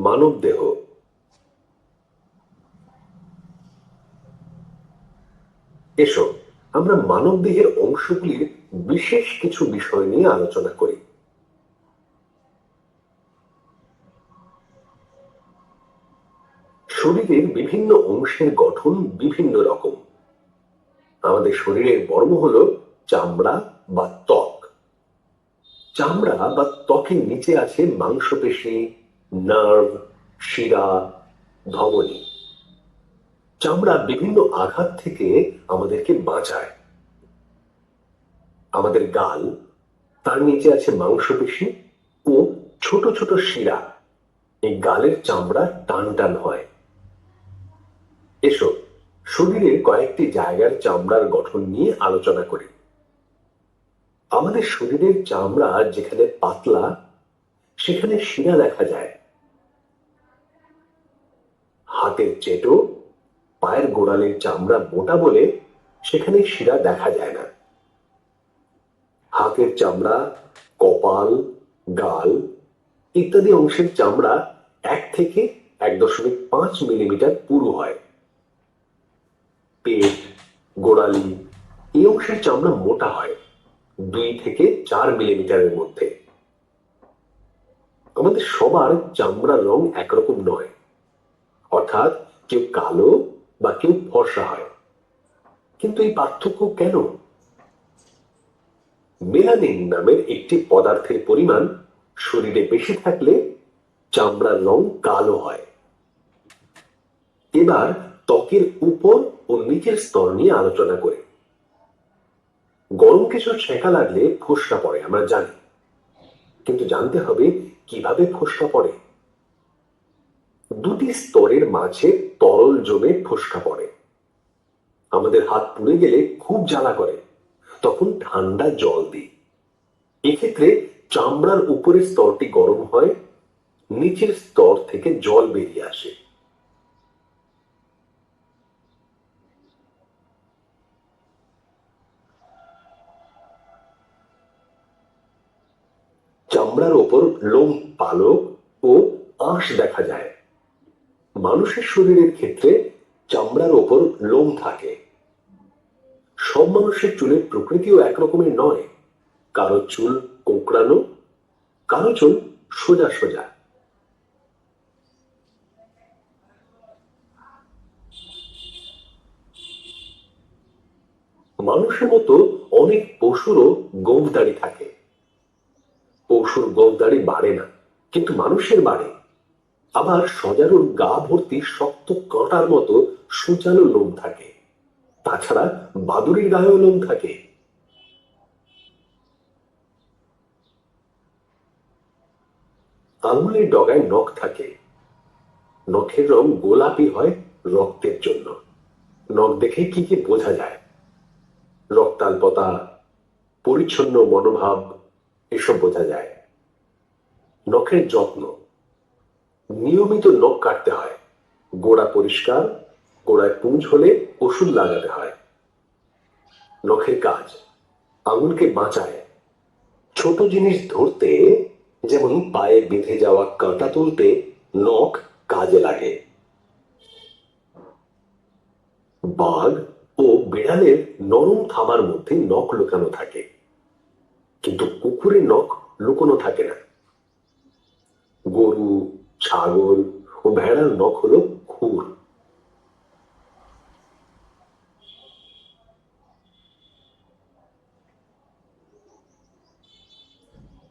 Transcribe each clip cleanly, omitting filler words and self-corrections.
মানব দেহ। এসো আমরা মানব দেহের অংশগুলির বিশেষ কিছু বিষয় নিয়ে আলোচনা করি। শরীরের বিভিন্ন অংশের গঠন বিভিন্ন রকম। আমাদের শরীরের বর্ম হলো চামড়া বা ত্বক। চামড়া বা ত্বকের নিচে আছে মাংসপেশি, নার্ভ, শিরা, ধমনী। চামড়া বিভিন্ন আঘাত থেকে আমাদেরকে বাঁচায়। আমাদের গাল, তার নিচে আছে মাংসপেশি ও ছোট ছোট শিরা। এই গালের চামড়া টান টান হয়। এসো শরীরের কয়েকটি জায়গার চামড়ার গঠন নিয়ে আলোচনা করি। আমাদের শরীরের চামড়া যেখানে পাতলা সেখানে শিরা দেখা যায়। হাতের চেটো, পায়ের গোড়ালির চামড়া মোটা বলে সেখানে শিরা দেখা যায় না। হাতের চামড়া, কপাল, গাল ইত্যাদি অংশের চামড়া 1 থেকে 1.5 মিলিমিটার পুরু হয়। পেট, গোড়ালি এই অংশের চামড়া মোটা হয় 2 থেকে 4 মিলিমিটারের মধ্যে। আমাদের সবার চামড়ার রং একরকম নয়, অর্থাৎ কেউ কালো বা কেউ ফর্সা হয়। কিন্তু এই পার্থক্য কেন? মেলানিন নামের একটি পদার্থের পরিমাণ শরীরে বেশি থাকলে চামড়ার রং কালো হয়। এবার ত্বকের উপর ও নিচের স্তর নিয়ে আলোচনা করি। গরম কিছু ছেঁকা লাগলে ফোস্কা পড়ে, আমরা জানি, কিন্তু জানতে হবে কিভাবে ফোস্কা পড়ে। দুটি স্তরের মাঝে তরল জমে ফোস্কা পড়ে। আমাদের হাত পুড়ে গেলে খুব জ্বালা করে, তখন ঠান্ডা জল দিই। এক্ষেত্রে চামড়ার উপরের স্তরটি গরম হয়, নিচের স্তর থেকে জল বেরিয়ে আসে। চামড়ার ওপর লোম পালক ও আঁশ দেখা যায়। মানুষের শরীরের ক্ষেত্রে চামড়ার ওপর লোম থাকে। সব মানুষের চুলের প্রকৃতিও একরকমের নয়। কারো চুল কোঁকড়ানো, কারো চুল সোজা সোজা। মানুষের মতো অনেক পশুরও গোঁফদাড়ি থাকে। পশুর গোঁফদাড়ি বাড়ে না, কিন্তু মানুষের বাড়ে। আবার সজারুর গা ভর্তি শক্ত কাঁটার মতো সূচালো লোম থাকে। তাছাড়া বাদুড়ির গায়েও লোম থাকে। আঙুলের ডগায় নখ থাকে। নখের রং গোলাপি হয় রক্তের জন্য। নখ দেখে কি কি বোঝা যায়? রক্তাল্পতা, পরিচ্ছন্ন মনোভাব এসব বোঝা যায়। নখের যত্ন, নিয়মিত নখ কাটতে হয়। গোড়া পরিষ্কার, গোড়ায় পুঁজ হলে ওষুধ লাগাতে হয়। নখের কাজ, আঙুলকে বাঁচায়। ছোট জিনিস ধরতে, যেমন পায়ে বেঁধে যাওয়া কাঁটা তুলতে নখ কাজে লাগে। বাঘ ও বিড়ালের নরম থাবার মধ্যে নখ লুকানো থাকে, কিন্তু কুকুরের নখ লুকোনো থাকে না। গরু, ছাগল ও ভেড়ার নখ হলো খুর।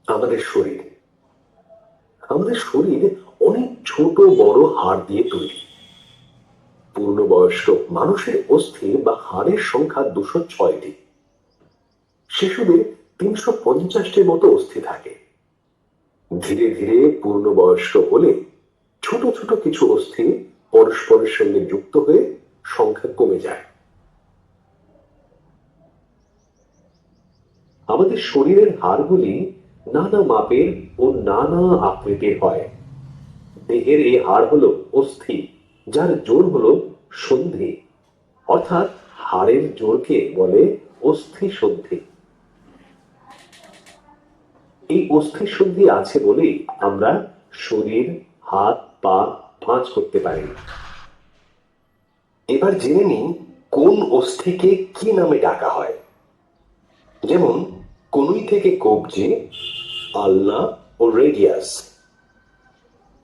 আমাদের শরীর আমাদের শরীর অনেক ছোট বড় হাড় দিয়ে তৈরি। পূর্ণবয়স্ক মানুষের অস্থি বা হাড়ের সংখ্যা 206টি। শিশুদের 350টির মতো অস্থি থাকে। ধীরে ধীরে পূর্ণবয়স্ক হলে ছোট ছোট কিছু অস্থি পরস্পরের সঙ্গে যুক্ত হয়ে সংখ্যা কমে যায়। আমাদের শরীরের হাড়গুলি নানা মাপের ও নানা আকৃতির হয়। দেহের এই হাড় হলো অস্থি, যার জোর হলো সন্ধি, অর্থাৎ হাড়ের জোরকে বলে অস্থি সন্ধি। এই অস্থি সন্ধি আছে বলেই আমরা শরীর, হাত, পা ভাঁজ করতে পারেন। এবার জেনে নিন কোন অস্থিকে কি নামে ডাকা হয়। যেমন কনুই থেকে কবজি, আলনা ও রেডিয়াস।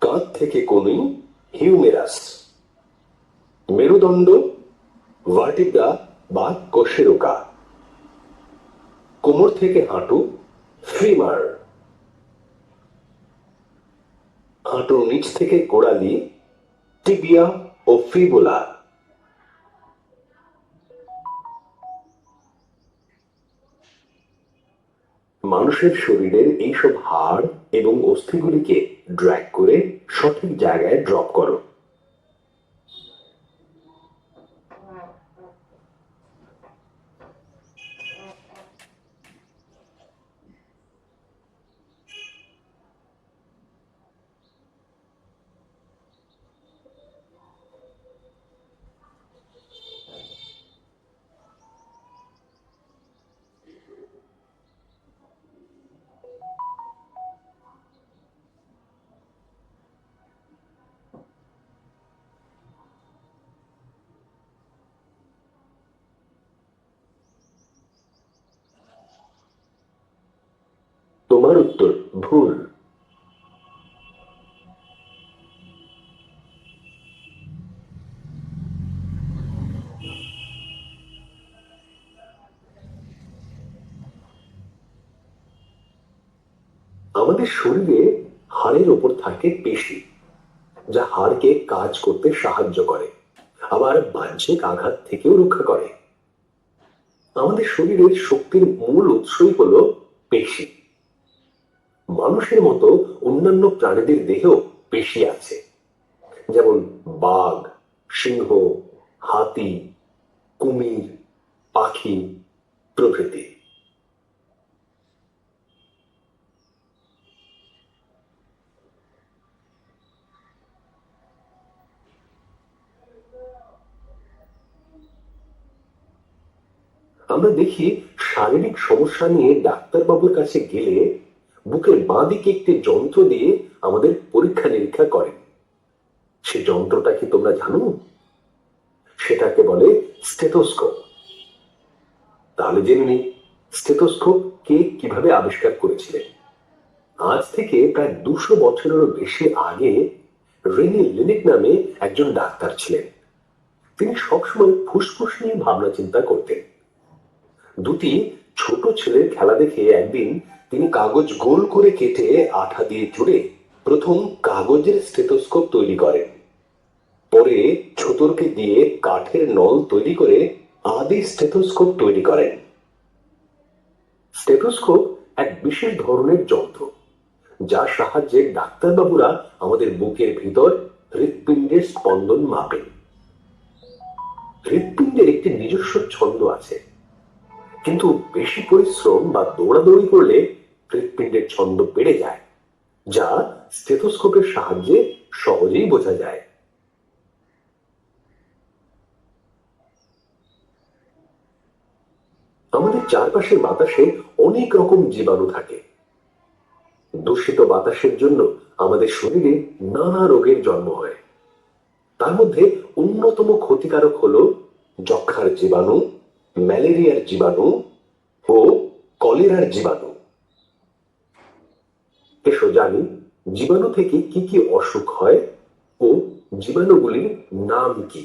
কাঁধ থেকে কনুই, হিউমেরাস। মেরুদণ্ড, ভার্টিব্রা বা কশেরুকা। কোমর থেকে হাঁটু, ফিমার। হাঁটুর নিচ থেকে গোড়ালি, টিবিয়া ও ফিবুলা। মানুষের শরীরের এইসব হাড় এবং অস্থিগুলিকে ড্র্যাগ করে সঠিক জায়গায় ড্রপ করো। তোমার উত্তর ভুল। আমাদের শরীরে হাড়ের ওপর থাকে পেশি, যা হাড়কে কাজ করতে সাহায্য করে, আবার বাহ্যিক আঘাত থেকেও রক্ষা করে। আমাদের শরীরের শক্তির মূল উৎসই হলো পেশি। মানুষের মতো অন্যান্য প্রাণীদের দেহেও পেশি আছে, যেমন বাঘ, সিংহ, হাতি, কুমির, পাখি প্রভৃতি। আমরা দেখি শারীরিক সমস্যা নিয়ে ডাক্তারবাবুর কাছে গেলে বুকের বাঁ দিকে একটি যন্ত্র দিয়ে আমাদের পরীক্ষা নিরীক্ষা করেন। সে যন্ত্রটা কি তোমরা জানো? সেটাকে বলে স্টেথোস্কোপ। তাহলে জেনে নিই স্টেথোস্কোপ কে কিভাবে আবিষ্কার করেছিলেন। আজ থেকে প্রায় 200 বছরেরও বেশি আগে রেনি লিনিক নামে একজন ডাক্তার ছিলেন। তিনি সবসময় ফুসফুস নিয়ে ভাবনা চিন্তা করতেন। দুটি ছোট ছেলের খেলা দেখে একদিন তিনি কাগজ গোল করে কেটে আঠা দিয়ে জুড়ে প্রথম কাগজের স্টেথোস্কোপ তৈরি করেন। পরে ছোটরকে দিয়ে কাঠের নল তৈরি করে আদি স্টেথোস্কোপ তৈরি করেন। স্টেথোস্কোপ এক বিশেষ ধরনের যন্ত্র, যার সাহায্যে ডাক্তারবাবুরা আমাদের বুকের ভিতর হৃৎপিণ্ডের স্পন্দন মাপেন। হৃৎপিণ্ডের একটি নিজস্ব ছন্দ আছে, কিন্তু বেশি পরিশ্রম বা দৌড়াদৌড়ি করলে হৃৎপিণ্ডের ছন্দ বেড়ে যায়, যা স্টেথোস্কোপের সাহায্যে সহজেই বোঝা যায়। আমাদের চারপাশের বাতাসে অনেক রকম জীবাণু থাকে। দূষিত বাতাসের জন্য আমাদের শরীরে নানা রোগের জন্ম হয়। তার মধ্যে অন্যতম ক্ষতিকারক হলো যক্ষ্মার জীবাণু, ম্যালেরিয়ার জীবাণু ও কলেরার জীবাণু। এসো জানি জীবাণু থেকে কি কি অসুখ হয় ও জীবাণুগুলির নাম কি।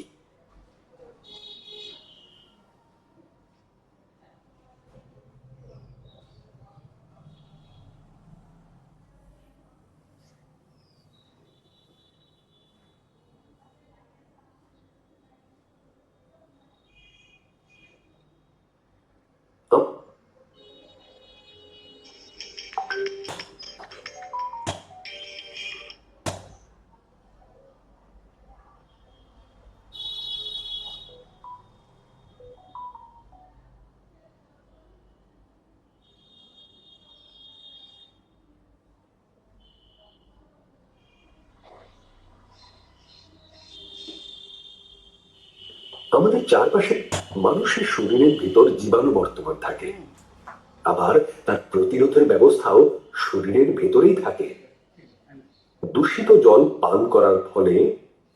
আমাদের চারপাশে মানুষের শরীরের ভিতর জীবাণু বর্তমান থাকে, আবার তার প্রতিরোধের ব্যবস্থাও শরীরের ভেতরেই থাকে। দূষিত জল পান করার ফলে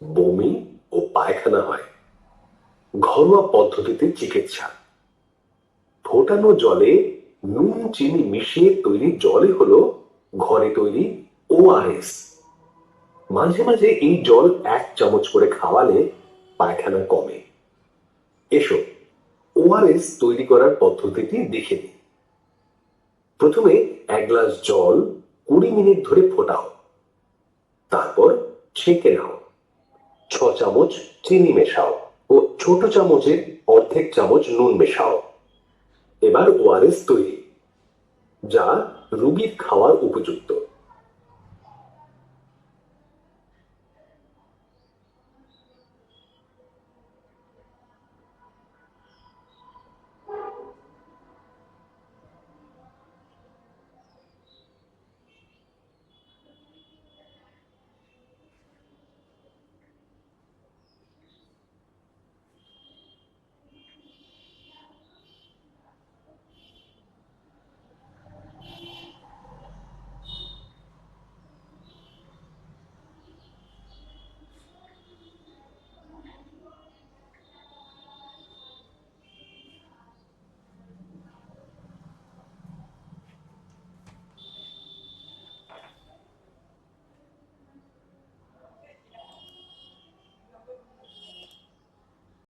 বমি ও পায়খানা হয়। ঘরোয়া পদ্ধতিতে চিকিৎসা। ফোটানো জলে নুন চিনি মিশিয়ে তৈরি জলই হলো ঘরে তৈরি ওআরএস। মাঝে মাঝে এই জল 1 চামচ করে খাওয়ালে পায়খানা কমে। এসো ওআরএস তৈরি করার পদ্ধতিটি দেখে নিই। প্রথমে 1 গ্লাস জল 20 মিনিট ধরে ফোটাও, তারপর ছেঁকে নাও। 6 চামচ চিনি মেশাও ও ছোট চামচের অর্ধেক চামচ নুন মেশাও। এবার ওআরএস তৈরি, যা রোগীর খাওয়ার উপযুক্ত।